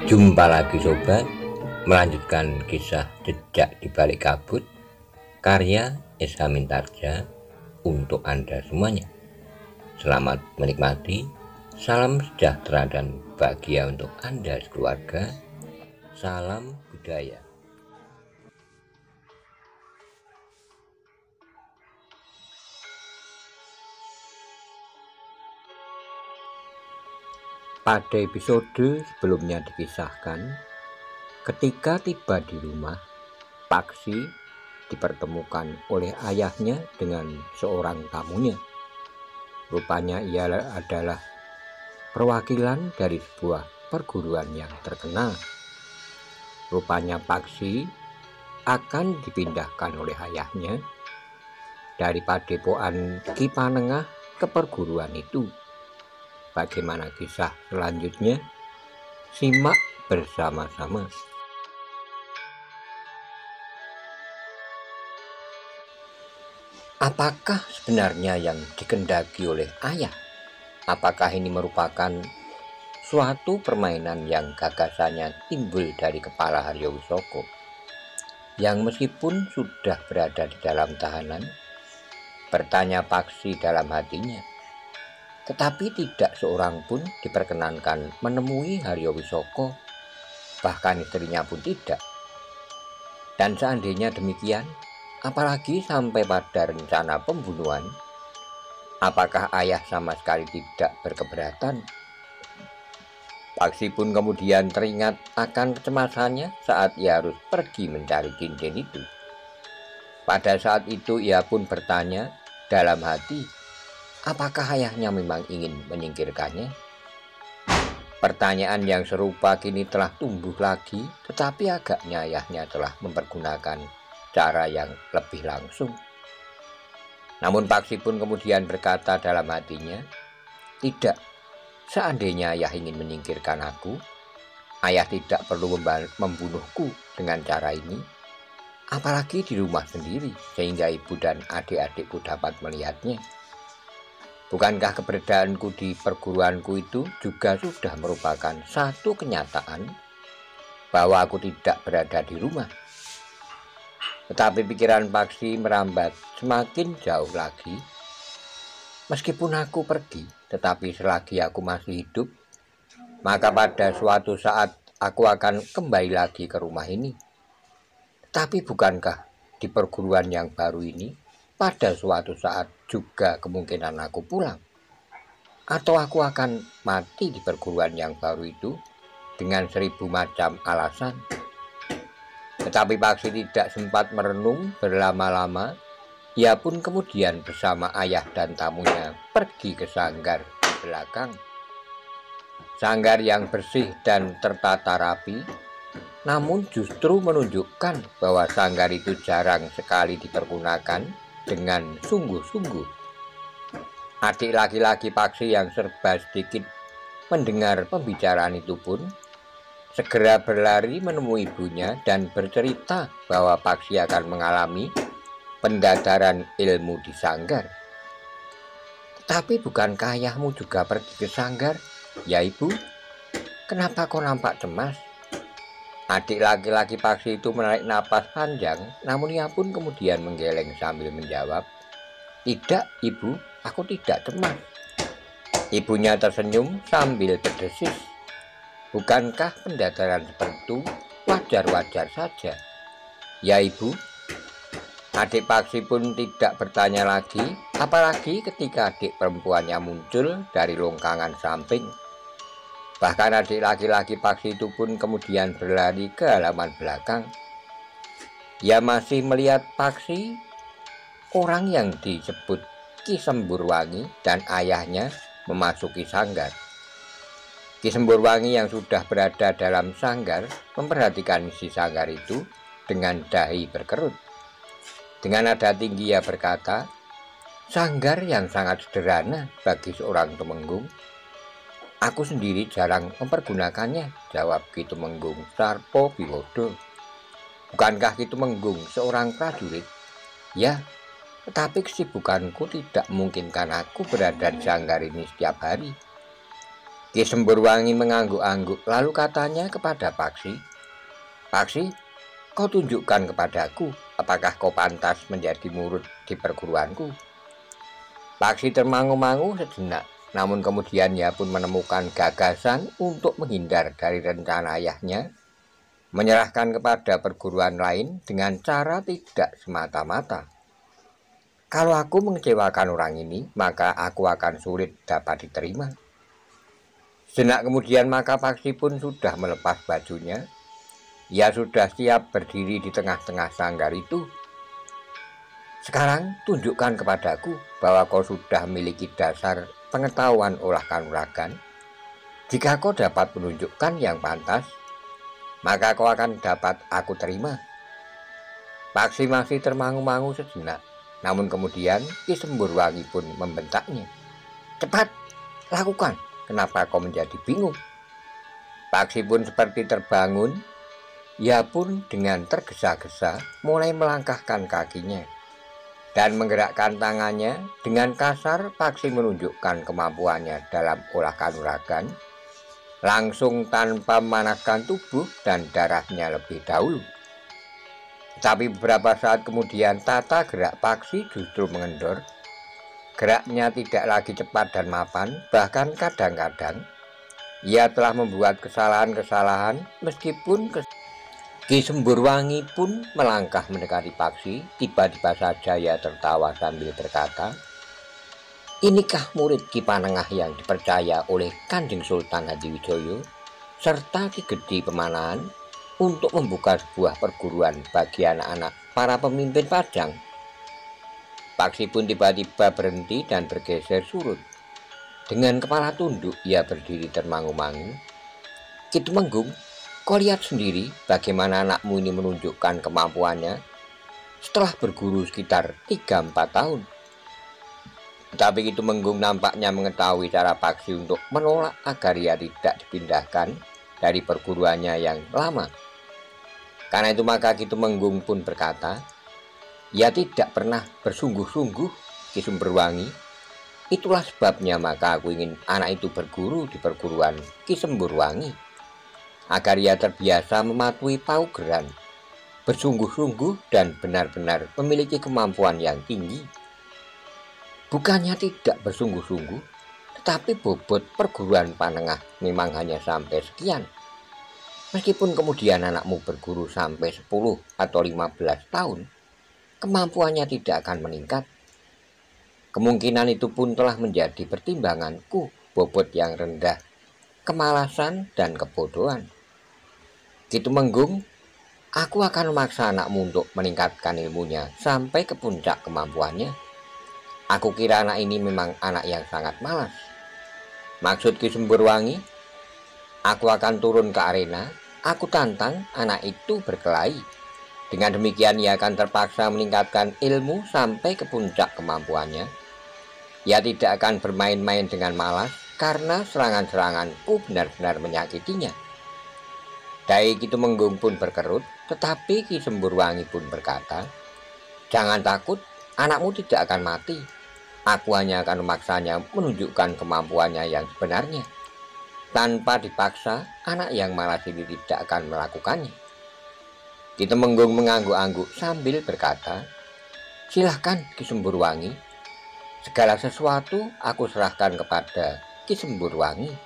Jumpa lagi sobat, melanjutkan kisah Jejak di Balik Kabut karya Esa Mintarja untuk Anda semuanya. Selamat menikmati, salam sejahtera dan bahagia untuk Anda sekeluarga. Salam budaya. Pada episode sebelumnya dikisahkan, ketika tiba di rumah, Paksi dipertemukan oleh ayahnya dengan seorang tamunya. Rupanya ia adalah perwakilan dari sebuah perguruan yang terkenal. Rupanya Paksi akan dipindahkan oleh ayahnya dari Padepokan Ki Panengah ke perguruan itu. Bagaimana kisah selanjutnya? Simak bersama-sama. Apakah sebenarnya yang dikehendaki oleh ayah? Apakah ini merupakan suatu permainan yang gagasannya timbul dari kepala Haryo Wisoko, yang meskipun sudah berada di dalam tahanan? Bertanya Paksi dalam hatinya. Tetapi tidak seorang pun diperkenankan menemui Haryo Wisoko, bahkan istrinya pun tidak. Dan seandainya demikian, apalagi sampai pada rencana pembunuhan, apakah ayah sama sekali tidak berkeberatan? Paksi pun kemudian teringat akan kecemasannya saat ia harus pergi mencari cincin itu. Pada saat itu ia pun bertanya dalam hati, apakah ayahnya memang ingin menyingkirkannya? Pertanyaan yang serupa kini telah tumbuh lagi, tetapi agaknya ayahnya telah mempergunakan cara yang lebih langsung. Namun Paksi pun kemudian berkata dalam hatinya, tidak, seandainya ayah ingin menyingkirkan aku, ayah tidak perlu membunuhku dengan cara ini, apalagi di rumah sendiri, sehingga ibu dan adik-adikku dapat melihatnya. Bukankah keberadaanku di perguruanku itu juga sudah merupakan satu kenyataan bahwa aku tidak berada di rumah? Tetapi pikiran Paksi merambat semakin jauh lagi. Meskipun aku pergi, tetapi selagi aku masih hidup, maka pada suatu saat aku akan kembali lagi ke rumah ini. Tapi bukankah di perguruan yang baru ini pada suatu saat juga kemungkinan aku pulang? Atau aku akan mati di perguruan yang baru itu dengan 1000 macam alasan? Tetapi Paksi tidak sempat merenung berlama-lama. Ia pun kemudian bersama ayah dan tamunya pergi ke sanggar di belakang. Sanggar yang bersih dan tertata rapi, namun justru menunjukkan bahwa sanggar itu jarang sekali dipergunakan dengan sungguh-sungguh. Adik laki-laki Paksi yang serba sedikit mendengar pembicaraan itu pun segera berlari menemui ibunya dan bercerita bahwa Paksi akan mengalami pendadaran ilmu di sanggar. Tetapi bukankah ayahmu juga pergi ke sanggar? Ya ibu, kenapa kau nampak cemas? Adik laki-laki Paksi itu menarik napas panjang, namun ia pun kemudian menggeleng sambil menjawab, tidak ibu, aku tidak cemas. Ibunya tersenyum sambil berdesis, bukankah pendadaran seperti itu wajar-wajar saja? Ya ibu. Adik Paksi pun tidak bertanya lagi, apalagi ketika adik perempuannya muncul dari longkangan samping. Bahkan adik laki-laki Paksi itu pun kemudian berlari ke halaman belakang. Ia masih melihat Paksi, orang yang disebut Ki Semburwangi, dan ayahnya memasuki sanggar. Ki Semburwangi yang sudah berada dalam sanggar memperhatikan isi sanggar itu dengan dahi berkerut. Dengan nada tinggi ia berkata, sanggar yang sangat sederhana bagi seorang tumenggung. Aku sendiri jarang mempergunakannya, jawab Ki Tumenggung Sarpo Biwodo. Bukankah Ki Tumenggung seorang prajurit? Ya, tetapi kesibukanku tidak memungkinkan aku berada di sanggar ini setiap hari. Ki Semburwangi mengangguk-angguk, lalu katanya kepada Paksi, "Paksi, kau tunjukkan kepadaku, apakah kau pantas menjadi murid di perguruanku?" Paksi termangu-mangu sejenak, namun kemudian ia pun menemukan gagasan untuk menghindar dari rencana ayahnya, menyerahkan kepada perguruan lain dengan cara tidak semata-mata. Kalau aku mengecewakan orang ini, maka aku akan sulit dapat diterima. Sejenak kemudian maka Paksi pun sudah melepas bajunya. Ia sudah siap berdiri di tengah-tengah sanggar itu. "Sekarang tunjukkan kepadaku bahwa kau sudah memiliki dasar pengetahuan olah kanuragan. Jika kau dapat menunjukkan yang pantas, maka kau akan dapat aku terima." Paksi masih termangu-mangu sejenak, namun kemudian Ki Semburwangi pun membentaknya, "Cepat, lakukan, kenapa kau menjadi bingung?" Paksi pun seperti terbangun. Ia pun dengan tergesa-gesa mulai melangkahkan kakinya dan menggerakkan tangannya. Dengan kasar Paksi menunjukkan kemampuannya dalam olah kanuragan, langsung tanpa memanaskan tubuh dan darahnya lebih dahulu. Tapi beberapa saat kemudian tata gerak Paksi justru mengendor. Geraknya tidak lagi cepat dan mapan, bahkan kadang-kadang ia telah membuat kesalahan-kesalahan. Meskipun Ki Semburwangi pun melangkah mendekati Paksi, tiba-tiba saja ia tertawa sambil berkata, "Inikah murid Ki Panengah yang dipercaya oleh Kanjeng Sultan Hadiwijoyo serta Ki Gede Pemanahan untuk membuka sebuah perguruan bagi anak-anak para pemimpin Pajang?" Paksi pun tiba-tiba berhenti dan bergeser surut. Dengan kepala tunduk ia berdiri termangu-mangu. "Ki Tumenggung, kau lihat sendiri bagaimana anakmu ini menunjukkan kemampuannya setelah berguru sekitar 3-4 tahun. Tetapi Ki Tumenggung nampaknya mengetahui cara Paksi untuk menolak agar ia tidak dipindahkan dari perguruannya yang lama. Karena itu maka Ki Tumenggung pun berkata, "Ia tidak pernah bersungguh-sungguh, Ki Semburwangi. Itulah sebabnya maka aku ingin anak itu berguru di perguruan Ki Semburwangi, agar ia terbiasa mematuhi paugeran, bersungguh-sungguh dan benar-benar memiliki kemampuan yang tinggi. Bukannya tidak bersungguh-sungguh, tetapi bobot perguruan Panengah memang hanya sampai sekian. Meskipun kemudian anakmu berguru sampai 10 atau 15 tahun, kemampuannya tidak akan meningkat. Kemungkinan itu pun telah menjadi pertimbanganku, bobot yang rendah, kemalasan dan kebodohan. Ki Tumenggung, aku akan memaksa anakmu untuk meningkatkan ilmunya sampai ke puncak kemampuannya. Aku kira anak ini memang anak yang sangat malas." Maksud Ki Semburwangi, "Aku akan turun ke arena, aku tantang anak itu berkelahi. Dengan demikian ia akan terpaksa meningkatkan ilmu sampai ke puncak kemampuannya. Ia tidak akan bermain-main dengan malas, karena serangan-seranganku benar-benar menyakitinya." Dai Ki Tumenggung pun berkerut, tetapi Ki Semburwangi pun berkata, "Jangan takut, anakmu tidak akan mati. Aku hanya akan memaksanya menunjukkan kemampuannya yang sebenarnya. Tanpa dipaksa, anak yang malas ini tidak akan melakukannya." Ki Tumenggung mengangguk-angguk sambil berkata, "Silahkan Ki Semburwangi. Segala sesuatu aku serahkan kepada Ki Semburwangi."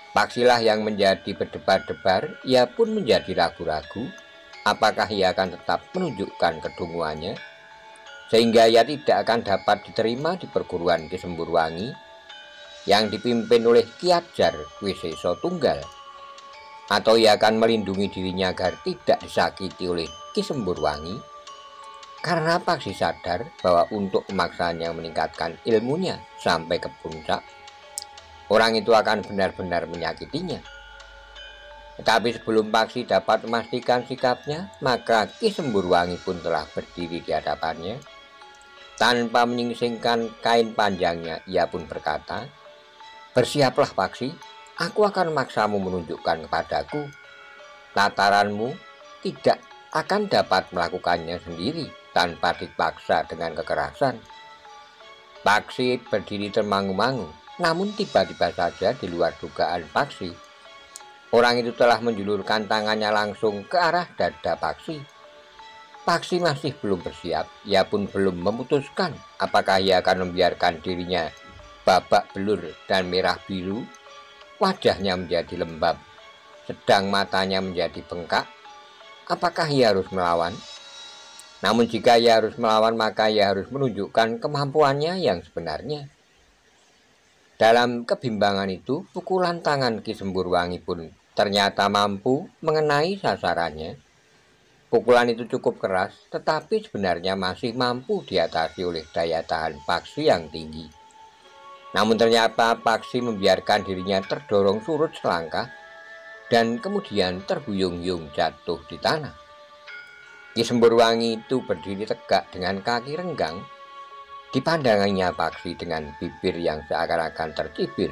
Paksilah yang menjadi berdebar-debar. Ia pun menjadi ragu-ragu apakah ia akan tetap menunjukkan kedunguannya, sehingga ia tidak akan dapat diterima di perguruan Ki Semburwangi yang dipimpin oleh Ki Ajar Wiseso Tunggal, atau ia akan melindungi dirinya agar tidak disakiti oleh Ki Semburwangi. Karena Paksi sadar bahwa untuk memaksanya meningkatkan ilmunya sampai ke puncak, orang itu akan benar-benar menyakitinya. Tetapi sebelum Paksi dapat memastikan sikapnya, maka Ki Semburwangi pun telah berdiri di hadapannya. Tanpa menyingsingkan kain panjangnya, ia pun berkata, "Bersiaplah Paksi, aku akan memaksamu menunjukkan kepadaku. Tataranmu tidak akan dapat melakukannya sendiri tanpa dipaksa dengan kekerasan." Paksi berdiri termangu-mangu. Namun tiba-tiba saja di luar dugaan Paksi, orang itu telah menjulurkan tangannya langsung ke arah dada Paksi. Paksi masih belum bersiap, ia pun belum memutuskan apakah ia akan membiarkan dirinya babak belur dan merah biru, wajahnya menjadi lembab, sedang matanya menjadi bengkak. Apakah ia harus melawan? Namun jika ia harus melawan, maka ia harus menunjukkan kemampuannya yang sebenarnya. Dalam kebimbangan itu, pukulan tangan Ki Semburwangi pun ternyata mampu mengenai sasarannya. Pukulan itu cukup keras, tetapi sebenarnya masih mampu diatasi oleh daya tahan Paksi yang tinggi. Namun ternyata Paksi membiarkan dirinya terdorong surut selangkah dan kemudian terbuyung-yung jatuh di tanah. Ki Semburwangi itu berdiri tegak dengan kaki renggang. Dipandanginya Paksi dengan bibir yang seakan-akan tercibir.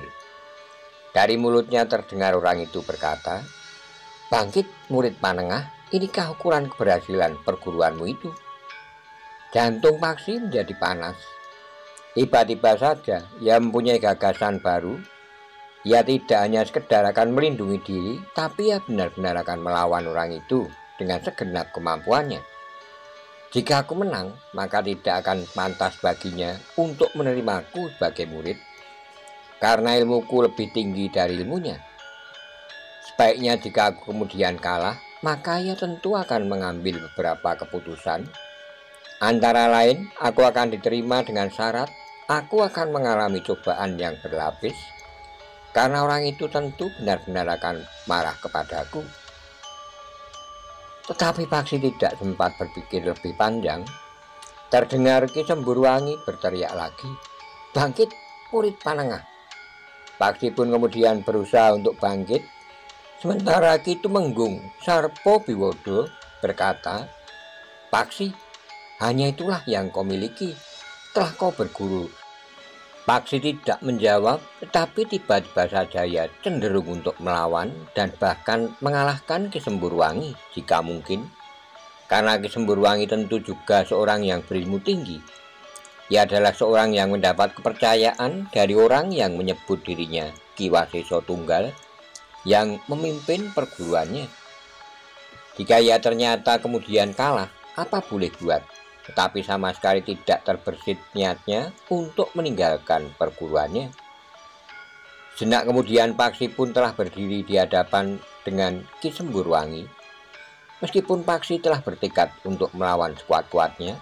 Dari mulutnya terdengar orang itu berkata, "Bangkit, murid Panengah, inikah ukuran keberhasilan perguruanmu itu?" Jantung Paksi menjadi panas. Tiba-tiba saja ia mempunyai gagasan baru. Ia tidak hanya sekedar akan melindungi diri, tapi ia benar-benar akan melawan orang itu dengan segenap kemampuannya. Jika aku menang, maka tidak akan pantas baginya untuk menerimaku sebagai murid, karena ilmuku lebih tinggi dari ilmunya. Sebaiknya jika aku kemudian kalah, maka ia tentu akan mengambil beberapa keputusan. Antara lain, aku akan diterima dengan syarat aku akan mengalami cobaan yang berlapis, karena orang itu tentu benar-benar akan marah kepadaku. Tetapi Paksi tidak sempat berpikir lebih panjang. Terdengar Ki Semburwangi berteriak lagi, "Bangkit, murid Panengah!" Paksi pun kemudian berusaha untuk bangkit. Sementara Ki Tumenggung Sarpo Biwodo berkata, "Paksi, hanya itulah yang kau miliki. Telah kau berguru." Paksi tidak menjawab, tetapi tiba-tiba saja ia cenderung untuk melawan dan bahkan mengalahkan Ki Semburwangi jika mungkin. Karena Ki Semburwangi tentu juga seorang yang berilmu tinggi. Ia adalah seorang yang mendapat kepercayaan dari orang yang menyebut dirinya Ki Waseso Tunggal yang memimpin perguruannya. Jika ia ternyata kemudian kalah, apa boleh buat? Tetapi sama sekali tidak terbersit niatnya untuk meninggalkan perguruannya. Sejenak kemudian Paksi pun telah berdiri di hadapan dengan Ki Semburwangi. Meskipun Paksi telah bertekad untuk melawan sekuat-kuatnya,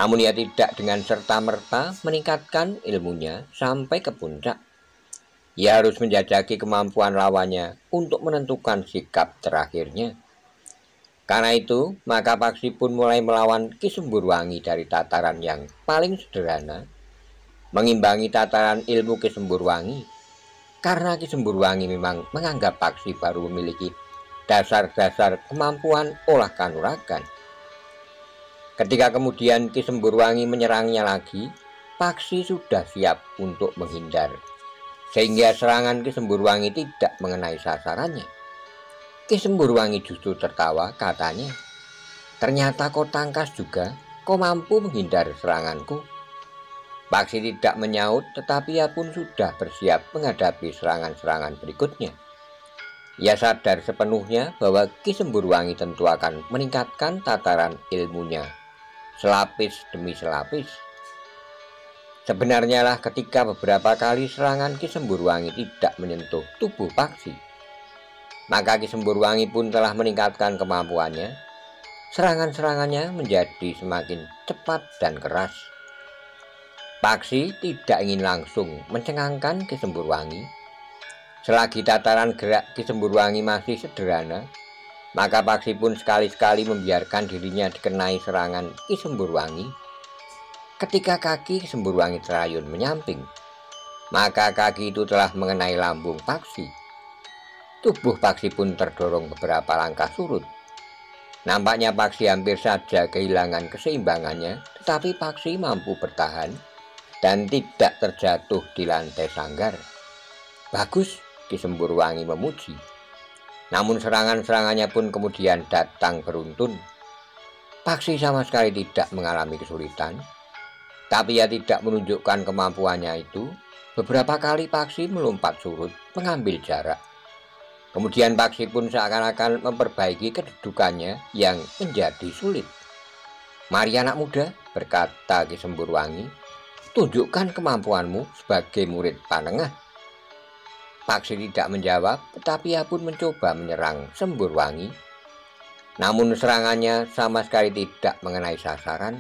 namun ia tidak dengan serta-merta meningkatkan ilmunya sampai ke puncak. Ia harus menjajaki kemampuan lawannya untuk menentukan sikap terakhirnya. Karena itu, maka Paksi pun mulai melawan Ki Semburwangi dari tataran yang paling sederhana, mengimbangi tataran ilmu Ki Semburwangi. Karena Ki Semburwangi memang menganggap Paksi baru memiliki dasar-dasar kemampuan olah kanuragan. Ketika kemudian Ki Semburwangi menyerangnya lagi, Paksi sudah siap untuk menghindar, sehingga serangan Ki Semburwangi tidak mengenai sasarannya. Ki Semburwangi justru tertawa, katanya, "Ternyata kau tangkas juga, kau mampu menghindar seranganku." Paksi tidak menyaut, tetapi ia pun sudah bersiap menghadapi serangan-serangan berikutnya. Ia sadar sepenuhnya bahwa Ki Semburwangi tentu akan meningkatkan tataran ilmunya, selapis demi selapis. Sebenarnya lah ketika beberapa kali serangan Ki Semburwangi tidak menyentuh tubuh Paksi, maka Ki Semburwangi pun telah meningkatkan kemampuannya. Serangan-serangannya menjadi semakin cepat dan keras. Paksi tidak ingin langsung mencengangkan Ki Semburwangi. Selagi tataran gerak Ki Semburwangi masih sederhana, maka Paksi pun sekali-sekali membiarkan dirinya dikenai serangan Ki Semburwangi. Ketika kaki Ki Semburwangi terayun menyamping, maka kaki itu telah mengenai lambung Paksi. Tubuh Paksi pun terdorong beberapa langkah surut. Nampaknya Paksi hampir saja kehilangan keseimbangannya, tetapi Paksi mampu bertahan dan tidak terjatuh di lantai sanggar. "Bagus," Ki Semburwangi memuji. Namun serangan-serangannya pun kemudian datang beruntun. Paksi sama sekali tidak mengalami kesulitan, tapi ia tidak menunjukkan kemampuannya itu. Beberapa kali Paksi melompat surut mengambil jarak. Kemudian Paksi pun seakan-akan memperbaiki kedudukannya yang menjadi sulit. "Mari anak muda," berkata Ki Semburwangi, "tunjukkan kemampuanmu sebagai murid Panengah." Paksi tidak menjawab, tetapi ia pun mencoba menyerang Semburwangi. Namun serangannya sama sekali tidak mengenai sasaran.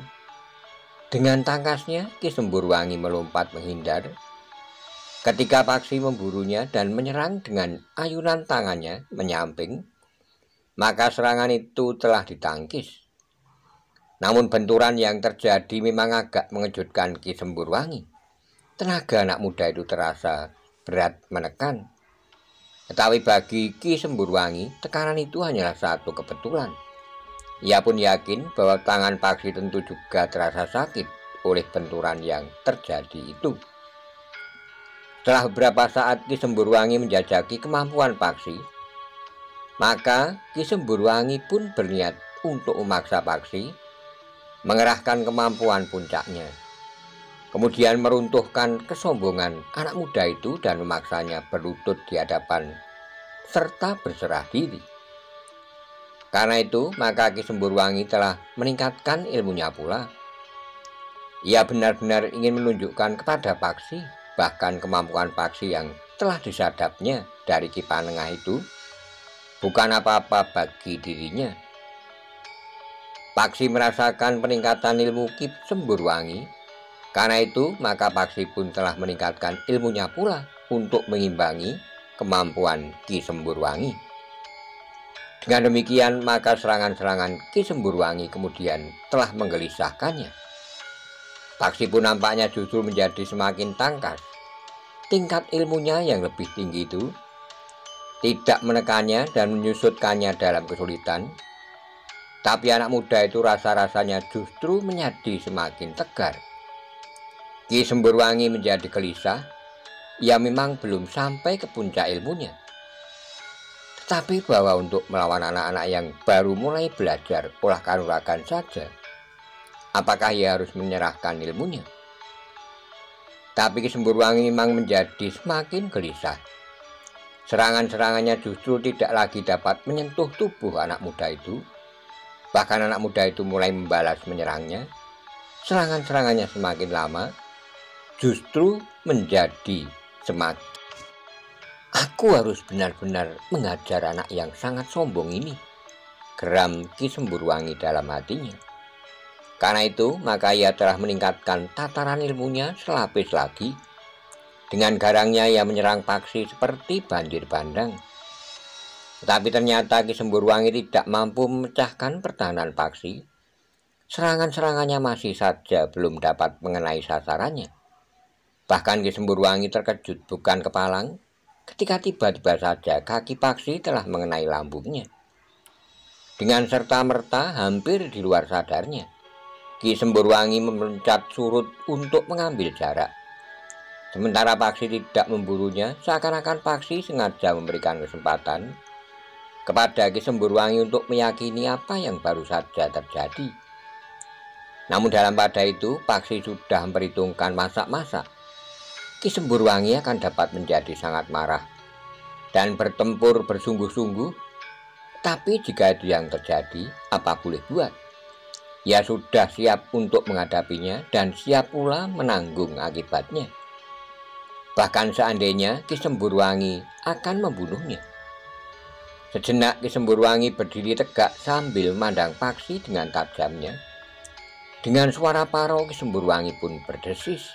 Dengan tangkasnya, Ki Semburwangi melompat menghindar. Ketika Paksi memburunya dan menyerang dengan ayunan tangannya menyamping, maka serangan itu telah ditangkis. Namun benturan yang terjadi memang agak mengejutkan Ki Semburwangi. Tenaga anak muda itu terasa berat menekan. Tetapi bagi Ki Semburwangi, tekanan itu hanyalah satu kebetulan. Ia pun yakin bahwa tangan Paksi tentu juga terasa sakit oleh benturan yang terjadi itu. Setelah beberapa saat Ki Semburwangi menjajaki kemampuan Paksi, maka Ki Semburwangi pun berniat untuk memaksa Paksi mengerahkan kemampuan puncaknya, kemudian meruntuhkan kesombongan anak muda itu dan memaksanya berlutut di hadapan serta berserah diri. Karena itu, maka Ki Semburwangi telah meningkatkan ilmunya pula. Ia benar-benar ingin menunjukkan kepada Paksi bahkan kemampuan Paksi yang telah disadapnya dari Ki Panengah itu bukan apa-apa bagi dirinya. Paksi merasakan peningkatan ilmu Ki Semburwangi. Karena itu, maka Paksi pun telah meningkatkan ilmunya pula untuk mengimbangi kemampuan Ki Semburwangi. Dengan demikian, maka serangan-serangan Ki Semburwangi kemudian telah menggelisahkannya. Paksi pun nampaknya justru menjadi semakin tangkas. Tingkat ilmunya yang lebih tinggi itu tidak menekannya dan menyusutkannya dalam kesulitan. Tapi anak muda itu rasa-rasanya justru menjadi semakin tegar. Ki Semburwangi menjadi gelisah. Ia memang belum sampai ke puncak ilmunya. Tetapi bahwa untuk melawan anak-anak yang baru mulai belajar olah kanuragan saja, apakah ia harus menyerahkan ilmunya? Tapi Ki Semburwangi memang menjadi semakin gelisah. Serangan-serangannya justru tidak lagi dapat menyentuh tubuh anak muda itu. Bahkan anak muda itu mulai membalas menyerangnya. Serangan-serangannya semakin lama, justru menjadi semakin. "Aku harus benar-benar mengajar anak yang sangat sombong ini," geram Ki Semburwangi dalam hatinya. Karena itu, maka ia telah meningkatkan tataran ilmunya selapis lagi. Dengan garangnya ia menyerang Paksi seperti banjir bandang. Tetapi ternyata Ki Semburwangi tidak mampu memecahkan pertahanan Paksi. Serangan-serangannya masih saja belum dapat mengenai sasarannya. Bahkan Ki Semburwangi terkejut bukan kepalang ketika tiba-tiba saja kaki Paksi telah mengenai lambungnya. Dengan serta-merta hampir di luar sadarnya, Ki Semburwangi meloncat surut untuk mengambil jarak. Sementara Paksi tidak memburunya, seakan-akan Paksi sengaja memberikan kesempatan kepada Ki Semburwangi untuk meyakini apa yang baru saja terjadi. Namun dalam pada itu, Paksi sudah memperhitungkan masak-masak. Ki Semburwangi akan dapat menjadi sangat marah dan bertempur bersungguh-sungguh. Tapi jika itu yang terjadi, apa boleh buat? Ia sudah siap untuk menghadapinya dan siap pula menanggung akibatnya. Bahkan seandainya Ki Semburwangi akan membunuhnya. Sejenak Ki Semburwangi berdiri tegak sambil memandang Paksi dengan tajamnya. Dengan suara parau Ki Semburwangi pun berdesis,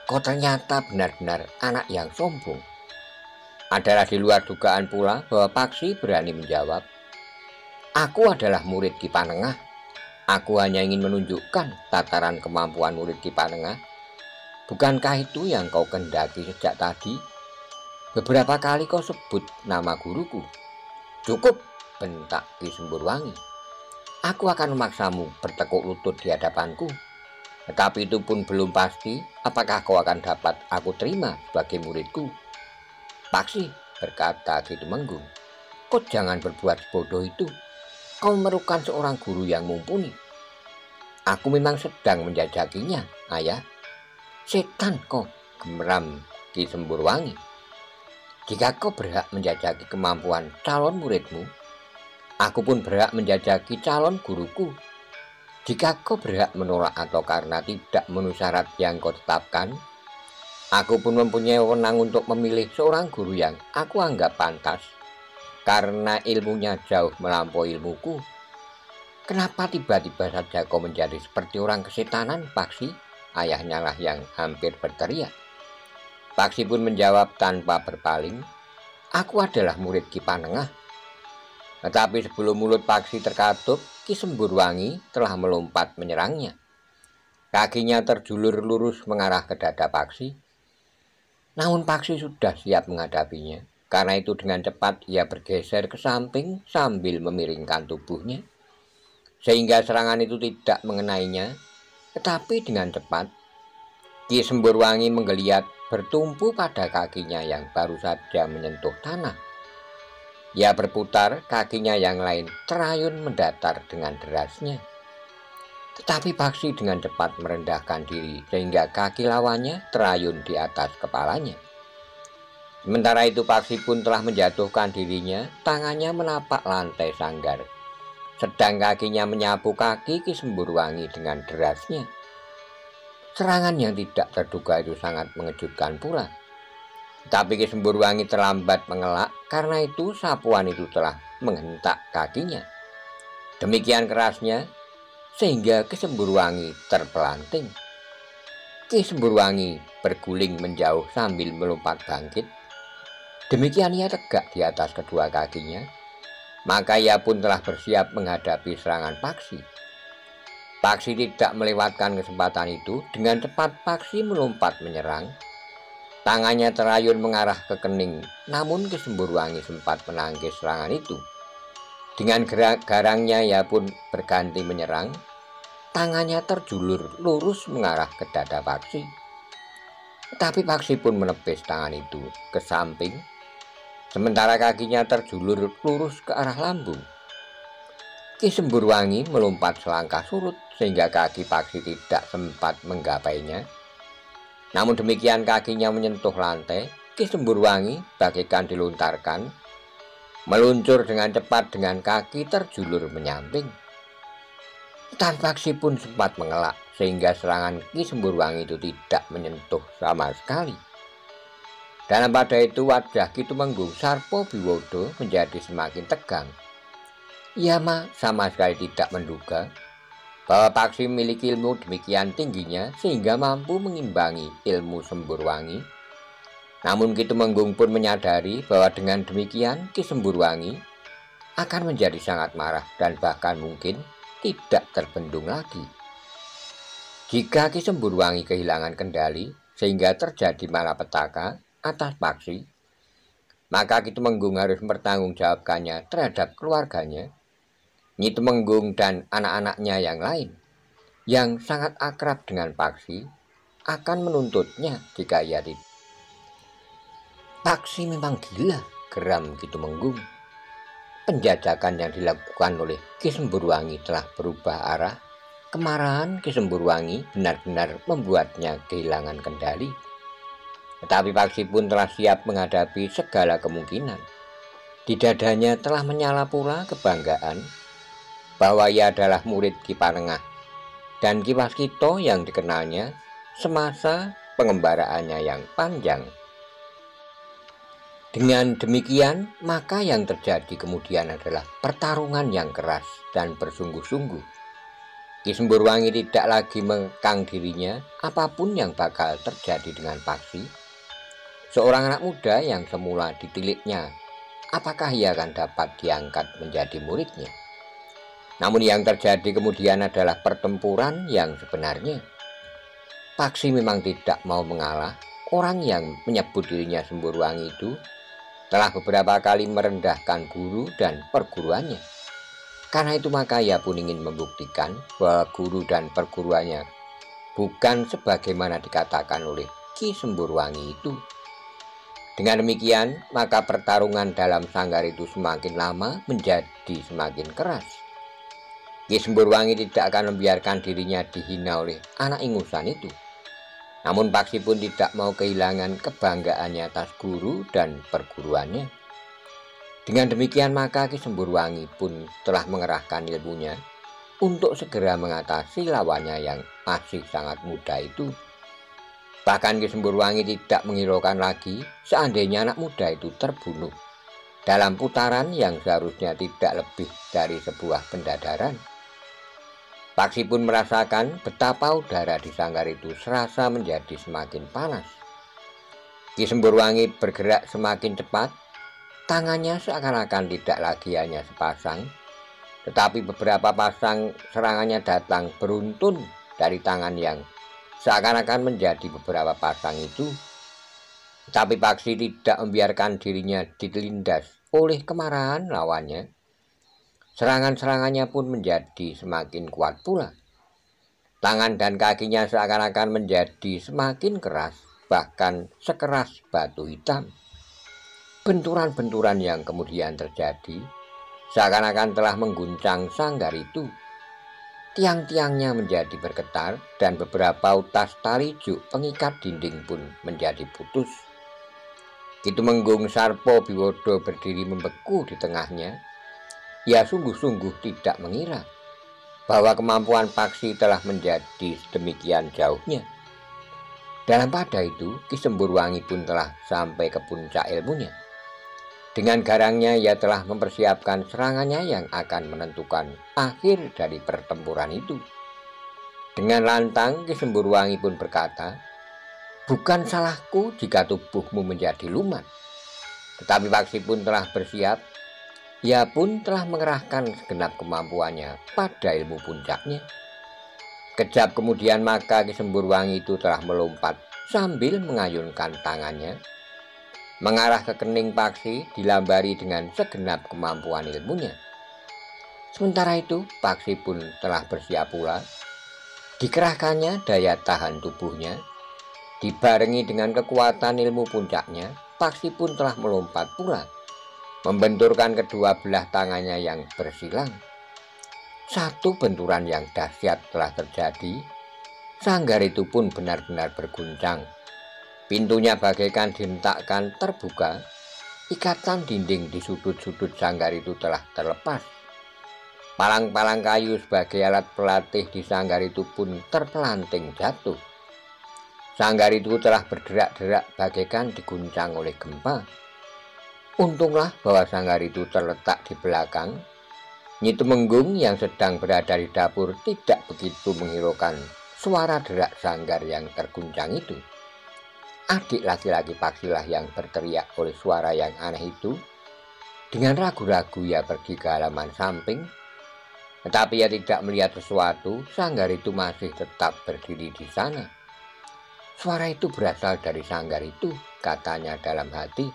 "Kau ternyata benar-benar anak yang sombong." Adalah di luar dugaan pula bahwa Paksi berani menjawab, "Aku adalah murid Ki Panengah. Aku hanya ingin menunjukkan tataran kemampuan murid Ki Panengah. Bukankah itu yang kau kehendaki sejak tadi? Beberapa kali kau sebut nama guruku." "Cukup," bentak Ki Semburwangi. "Aku akan memaksamu bertekuk lutut di hadapanku. Tetapi itu pun belum pasti apakah kau akan dapat aku terima sebagai muridku." "Paksi," berkata Ki Tumenggung, "kau jangan berbuat bodoh itu. Kau memerlukan seorang guru yang mumpuni." "Aku memang sedang menjajakinya, ayah." "Setan kau gemeram Ki Semburwangi. Jika kau berhak menjajaki kemampuan calon muridmu, aku pun berhak menjajaki calon guruku. Jika kau berhak menolak atau karena tidak memenuhi syarat yang kau tetapkan, aku pun mempunyai wewenang untuk memilih seorang guru yang aku anggap pantas karena ilmunya jauh melampaui ilmuku. Kenapa tiba-tiba saja kau menjadi seperti orang kesetanan, Paksi? Ayahnya lah yang hampir berteriak. Paksi pun menjawab tanpa berpaling, aku adalah murid Ki Panengah. Tetapi sebelum mulut Paksi terkatup, Ki Semburwangi telah melompat menyerangnya. Kakinya terjulur lurus mengarah ke dada Paksi. Namun Paksi sudah siap menghadapinya. Karena itu dengan cepat ia bergeser ke samping sambil memiringkan tubuhnya. Sehingga serangan itu tidak mengenainya. Tetapi dengan cepat, Ki Semburwangi menggeliat bertumpu pada kakinya yang baru saja menyentuh tanah. Ia berputar, kakinya yang lain terayun mendatar dengan derasnya. Tetapi Paksi dengan cepat merendahkan diri sehingga kaki lawannya terayun di atas kepalanya. Sementara itu Paksi pun telah menjatuhkan dirinya, tangannya menapak lantai sanggar. Sedang kakinya menyapu kaki Ki Semburwangi dengan derasnya. Serangan yang tidak terduga itu sangat mengejutkan pula. Tapi Ki Semburwangi terlambat mengelak, karena itu sapuan itu telah menghentak kakinya. Demikian kerasnya, sehingga Ki Semburwangi terpelanting. Ki Semburwangi berguling menjauh sambil melompat bangkit. Demikian ia tegak di atas kedua kakinya. Maka ia pun telah bersiap menghadapi serangan Paksi. Paksi tidak melewatkan kesempatan itu. Dengan cepat Paksi melompat menyerang. Tangannya terayun mengarah ke kening. Namun Ki Semburwangi sempat menangkis serangan itu. Dengan garangnya ia pun berganti menyerang. Tangannya terjulur lurus mengarah ke dada Paksi. Tetapi Paksi pun menepis tangan itu ke samping. Sementara kakinya terjulur lurus ke arah lambung. Ki Semburwangi melompat selangkah surut sehingga kaki Paksi tidak sempat menggapainya. Namun demikian kakinya menyentuh lantai, Ki Semburwangi bagaikan dilontarkan, meluncur dengan cepat dengan kaki terjulur menyamping. Tan Paksi pun sempat mengelak sehingga serangan Ki Semburwangi itu tidak menyentuh sama sekali. Dalam pada itu wajah Ki Tumenggung Sarpobiwodo menjadi semakin tegang. Ia sama sekali tidak menduga bahwa Paksi memiliki ilmu demikian tingginya sehingga mampu mengimbangi ilmu Semburwangi. Namun Ki Tumenggung pun menyadari bahwa dengan demikian Ki Semburwangi akan menjadi sangat marah dan bahkan mungkin tidak terbendung lagi. Jika Ki Semburwangi kehilangan kendali sehingga terjadi malapetaka atas Paksi, maka Ki Tumenggung harus mempertanggungjawabkannya terhadap keluarganya, Nyi Tumenggung dan anak-anaknya yang lain yang sangat akrab dengan Paksi akan menuntutnya jika ia tidak. Paksi memang gila, geram Ki Tumenggung. Penjajakan yang dilakukan oleh Ki Semburwangi telah berubah arah. Kemarahan Ki Semburwangi benar-benar membuatnya kehilangan kendali. Tetapi Paksi pun telah siap menghadapi segala kemungkinan. Di dadanya telah menyala pula kebanggaan bahwa ia adalah murid Ki Panengah dan Ki Waskito yang dikenalnya semasa pengembaraannya yang panjang. Dengan demikian, maka yang terjadi kemudian adalah pertarungan yang keras dan bersungguh-sungguh. Ki Semburwangi tidak lagi mengekang dirinya apapun yang bakal terjadi dengan Paksi, seorang anak muda yang semula ditilitnya, apakah ia akan dapat diangkat menjadi muridnya. Namun yang terjadi kemudian adalah pertempuran yang sebenarnya. Paksi memang tidak mau mengalah. Orang yang menyebut dirinya Semburwangi itu telah beberapa kali merendahkan guru dan perguruannya. Karena itu maka ia pun ingin membuktikan bahwa guru dan perguruannya bukan sebagaimana dikatakan oleh Ki Semburwangi itu. Dengan demikian, maka pertarungan dalam sanggar itu semakin lama menjadi semakin keras. Ki Semburwangi tidak akan membiarkan dirinya dihina oleh anak ingusan itu. Namun Paksi pun tidak mau kehilangan kebanggaannya atas guru dan perguruannya. Dengan demikian maka Ki Semburwangi pun telah mengerahkan ilmunya untuk segera mengatasi lawannya yang masih sangat muda itu. Bahkan Ki Semburwangi tidak menghiraukan lagi seandainya anak muda itu terbunuh dalam putaran yang seharusnya tidak lebih dari sebuah pendadaran. Paksi pun merasakan betapa udara di sanggar itu serasa menjadi semakin panas. Ki Semburwangi bergerak semakin cepat, tangannya seakan-akan tidak lagi hanya sepasang, tetapi beberapa pasang serangannya datang beruntun dari tangan yang seakan-akan menjadi beberapa pasang itu. Tetapi Paksi tidak membiarkan dirinya dilindas oleh kemarahan lawannya. Serangan-serangannya pun menjadi semakin kuat pula. Tangan dan kakinya seakan-akan menjadi semakin keras, bahkan sekeras batu hitam. Benturan-benturan yang kemudian terjadi seakan-akan telah mengguncang sanggar itu. Tiang-tiangnya menjadi bergetar dan beberapa utas tali juk pengikat dinding pun menjadi putus. Ki Tumenggung Sarpo Biwodo berdiri membeku di tengahnya. Ia sungguh-sungguh tidak mengira bahwa kemampuan Paksi telah menjadi sedemikian jauhnya. Dalam pada itu, Ki Semburwangi pun telah sampai ke puncak ilmunya. Dengan garangnya ia telah mempersiapkan serangannya yang akan menentukan akhir dari pertempuran itu. Dengan lantang Ki Semburwangi pun berkata, "Bukan salahku jika tubuhmu menjadi lumat." Tetapi Paksi pun telah bersiap. Ia pun telah mengerahkan segenap kemampuannya pada ilmu puncaknya. Kejap kemudian maka Ki Semburwangi itu telah melompat sambil mengayunkan tangannya mengarah ke kening Paksi, dilambari dengan segenap kemampuan ilmunya. Sementara itu Paksi pun telah bersiap pula. Dikerahkannya daya tahan tubuhnya, dibarengi dengan kekuatan ilmu puncaknya, Paksi pun telah melompat pula, membenturkan kedua belah tangannya yang bersilang. Satu benturan yang dahsyat telah terjadi. Sanggar itu pun benar-benar berguncang. Pintunya bagaikan dihentakkan terbuka. Ikatan dinding di sudut-sudut sanggar itu telah terlepas. Palang-palang kayu sebagai alat pelatih di sanggar itu pun terpelanting jatuh. Sanggar itu telah berderak-derak bagaikan diguncang oleh gempa. Untunglah bahwa sanggar itu terletak di belakang. Nyi Tumenggung yang sedang berada di dapur tidak begitu menghiraukan suara derak sanggar yang terguncang itu. Adik laki-laki Paksilah yang berteriak oleh suara yang aneh itu. Dengan ragu-ragu ia pergi ke halaman samping. Tetapi ia tidak melihat sesuatu. Sanggar itu masih tetap berdiri di sana. Suara itu berasal dari sanggar itu, katanya dalam hati.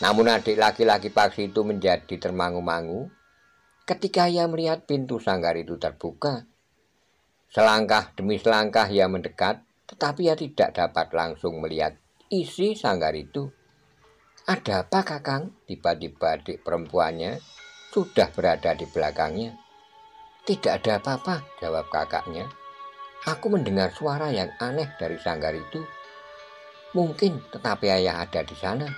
Namun adik laki-laki Paksi itu menjadi termangu-mangu ketika ia melihat pintu sanggar itu terbuka. Selangkah demi selangkah ia mendekat, tetapi ia tidak dapat langsung melihat isi sanggar itu. "Ada apa, Kakang?" Tiba-tiba adik perempuannya sudah berada di belakangnya. "Tidak ada apa-apa," jawab kakaknya. "Aku mendengar suara yang aneh dari sanggar itu. Mungkin tetapi ayah ada di sana."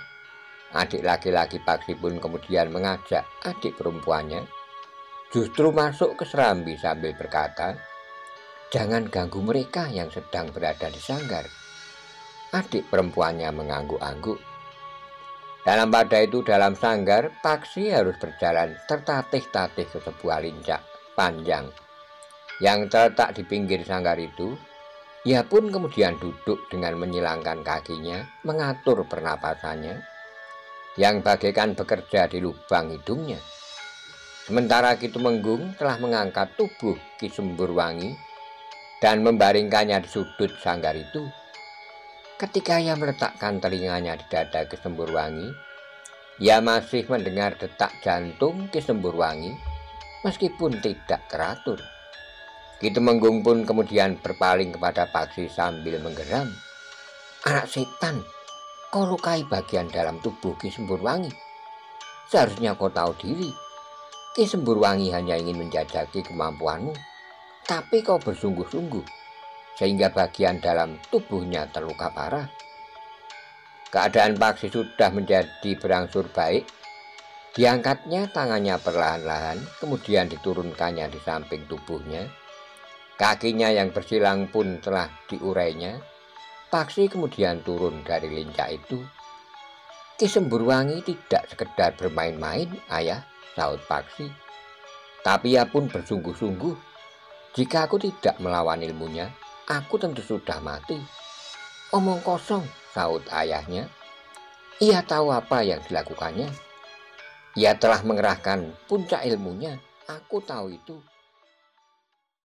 Adik laki-laki Paksi pun kemudian mengajak adik perempuannya justru masuk ke serambi sambil berkata, "Jangan ganggu mereka yang sedang berada di sanggar." Adik perempuannya mengangguk-angguk. Dalam pada itu dalam sanggar, Paksi harus berjalan tertatih-tatih ke sebuah lincah panjang yang terletak di pinggir sanggar itu. Ia pun kemudian duduk dengan menyilangkan kakinya, mengatur pernapasannya yang bagaikan bekerja di lubang hidungnya. Sementara Ki Tumenggung telah mengangkat tubuh Ki Semburwangi dan membaringkannya di sudut sanggar itu. Ketika ia meletakkan telinganya di dada Ki Semburwangi, ia masih mendengar detak jantung Ki Semburwangi meskipun tidak teratur. Ki Tumenggung pun kemudian berpaling kepada Paksi sambil menggeram, "Anak setan, kau lukai bagian dalam tubuh Ki Semburwangi. Seharusnya kau tahu diri. Ki Semburwangi hanya ingin menjajaki kemampuanmu, tapi kau bersungguh-sungguh. sehingga bagian dalam tubuhnya terluka parah. Keadaan Paksi sudah menjadi berangsur baik. Diangkatnya tangannya perlahan-lahan, kemudian diturunkannya di samping tubuhnya. Kakinya yang bersilang pun telah diurainya. Paksi kemudian turun dari lincah itu. "Ki Semburwangi tidak sekedar bermain-main, Ayah," sahut Paksi. "Tapi ia pun bersungguh-sungguh. Jika aku tidak melawan ilmunya, aku tentu sudah mati." "Omong kosong," sahut ayahnya. "Ia tahu apa yang dilakukannya. Ia telah mengerahkan puncak ilmunya. Aku tahu itu."